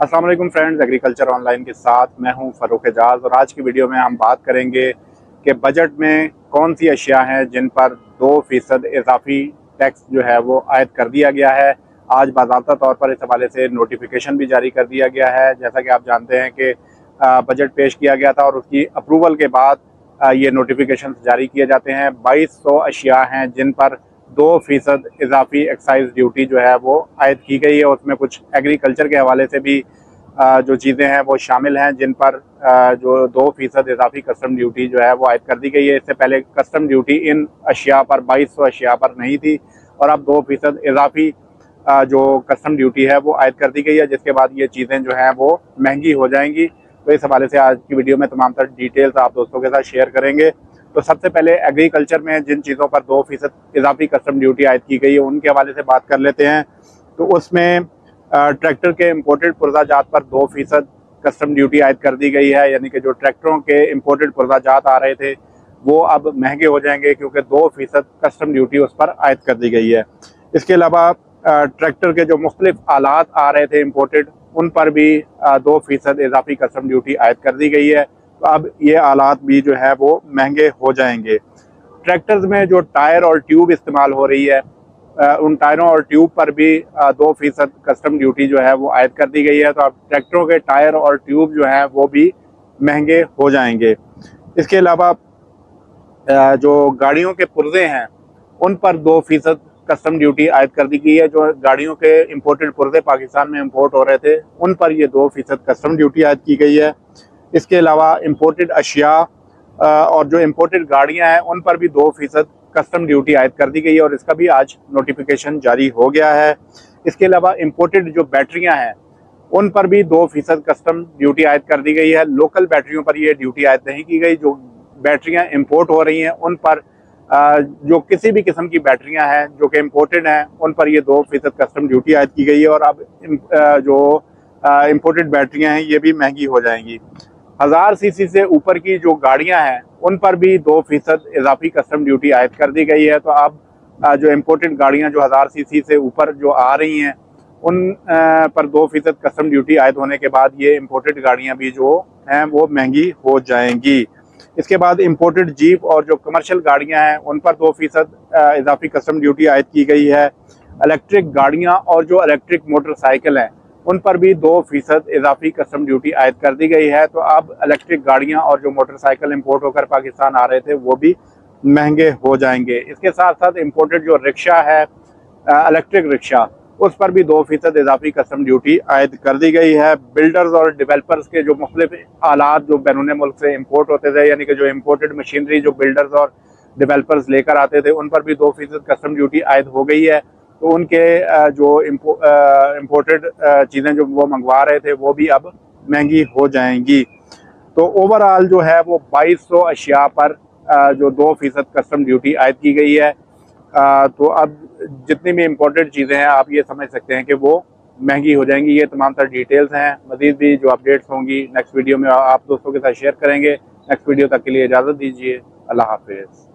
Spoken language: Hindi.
अस्सलाम वालेकुम फ्रेंड्स, एग्रीकल्चर ऑनलाइन के साथ मैं हूं फ़ारूक एजाज। और आज की वीडियो में हम बात करेंगे कि बजट में कौन सी अशिया हैं जिन पर 2% इजाफी टैक्स जो है वो आयद कर दिया गया है। आज बाज़ाब्ता तौर पर इस हवाले से नोटिफिकेशन भी जारी कर दिया गया है। जैसा कि आप जानते हैं कि बजट पेश किया गया था और उसकी अप्रूवल के बाद ये नोटिफिकेशन जारी किए जाते हैं। 2200 अशिया हैं जिन पर 2% इजाफी एक्साइज ड्यूटी जो है वो आयद की गई है। उसमें कुछ एग्रीकल्चर के हवाले से भी जो चीज़ें हैं वो शामिल हैं जिन पर जो 2% इजाफी कस्टम ड्यूटी जो है वो आयद कर दी गई है। इससे पहले कस्टम ड्यूटी इन अशिया पर 2200 अशिया पर नहीं थी और अब 2% इजाफी जो कस्टम ड्यूटी है वो आयद कर दी गई है, जिसके बाद ये चीज़ें जो हैं वो महंगी हो जाएंगी। तो इस हवाले से आज की वीडियो में तमाम तर डिटेल्स आप दोस्तों के साथ शेयर करेंगे। तो सबसे पहले एग्रीकल्चर में जिन चीज़ों पर 2% इजाफी कस्टम ड्यूटी आयद की गई है उनके हवाले से बात कर लेते हैं। तो उसमें ट्रैक्टर के इम्पोर्टेड पुर्जाजात पर 2% कस्टम ड्यूटी आयद कर दी गई है, यानी कि जो ट्रैक्टरों के इम्पोर्टेड पुर्जाजात आ रहे थे वो अब महंगे हो जाएंगे क्योंकि 2% कस्टम ड्यूटी उस पर आयद कर दी गई है। इसके अलावा ट्रैक्टर के जो मुख्तलिफ आलात आ रहे थे इम्पोर्टेड उन पर भी 2% इजाफी कस्टम ड्यूटी आयद कर दी गई है। तो अब ये आलात भी जो है वो महंगे हो जाएंगे। ट्रैक्टर्स में जो टायर और ट्यूब इस्तेमाल हो रही है उन टायरों और ट्यूब पर भी 2% कस्टम ड्यूटी जो है वो आयद कर दी गई है। तो अब ट्रैक्टरों के टायर और ट्यूब जो हैं वो भी महंगे हो जाएंगे। इसके अलावा जो गाड़ियों के पुर्जे हैं उन पर 2% कस्टम ड्यूटी आयद कर दी गई है। जो गाड़ियों के इम्पोर्टेड पुर्जे पाकिस्तान में इम्पोर्ट हो रहे थे उन पर ये 2% कस्टम ड्यूटी आयद की गई है। इसके अलावा इम्पोर्टेड अशिया और जो इम्पोर्टेड गाड़ियां हैं उन पर भी 2% कस्टम ड्यूटी आयद कर दी गई है और इसका भी आज नोटिफिकेशन जारी हो गया है। इसके अलावा इम्पोर्टेड जो बैटरियां हैं उन पर भी 2% कस्टम ड्यूटी आयद कर दी गई है। लोकल बैटरियों पर ये ड्यूटी आयद नहीं की गई। जो बैटरियां इम्पोर्ट हो रही हैं उन पर जो किसी भी किस्म की बैटरियां हैं जो कि इम्पोर्टेड हैं उन पर ये 2% कस्टम ड्यूटी आयद की गई है। और अब जो इम्पोर्टेड बैटरियां हैं ये भी महंगी हो जाएंगी। 1000 सीसी से ऊपर की जो गाड़ियां हैं उन पर भी 2% इजाफी कस्टम ड्यूटी आयद कर दी गई है। तो अब जो इम्पोर्टेड गाड़ियां जो 1000 सीसी से ऊपर जो आ रही हैं उन पर 2% कस्टम ड्यूटी आयद होने के बाद ये इम्पोर्टेड गाड़ियां भी जो हैं वो महंगी हो जाएंगी। इसके बाद इम्पोर्टेड जीप और जो कमर्शियल गाड़ियां हैं उन पर 2% इजाफी कस्टम ड्यूटी आयद की गई है। इलेक्ट्रिक गाड़ियां और जो इलेक्ट्रिक मोटरसाइकिल हैं उन पर भी 2% इजाफी कस्टम ड्यूटी आयद कर दी गई है। तो अब इलेक्ट्रिक गाड़ियां और जो मोटरसाइकिल इंपोर्ट होकर पाकिस्तान आ रहे थे वो भी महंगे हो जाएंगे। इसके साथ साथ इम्पोर्टेड जो रिक्शा है इलेक्ट्रिक रिक्शा उस पर भी 2% इजाफी कस्टम ड्यूटी आयद कर दी गई है। बिल्डर्स और डेवलपर्स के जो मुख्तलिफ आलात जो बैरून मुल्क से इम्पोर्ट होते थे, यानी कि जो इम्पोर्टेड मशीनरी जो बिल्डर्स और डेवलपर्स लेकर आते थे उन पर भी 2% कस्टम ड्यूटी आयद हो गई है। तो उनके जो इम्पोर्टेड चीज़ें जो वो मंगवा रहे थे वो भी अब महंगी हो जाएंगी। तो ओवरऑल जो है वो 2200 अशिया पर जो 2% कस्टम ड्यूटी आयद की गई है। तो अब जितनी भी इम्पोर्टेड चीज़ें हैं आप ये समझ सकते हैं कि वो महंगी हो जाएंगी। ये तमाम तर डिटेल्स हैं। मज़ीद भी जो अपडेट्स होंगी नेक्स्ट वीडियो में आप दोस्तों के साथ शेयर करेंगे। नेक्स्ट वीडियो तक के लिए इजाज़त दीजिए। अल्लाह हाफिज़।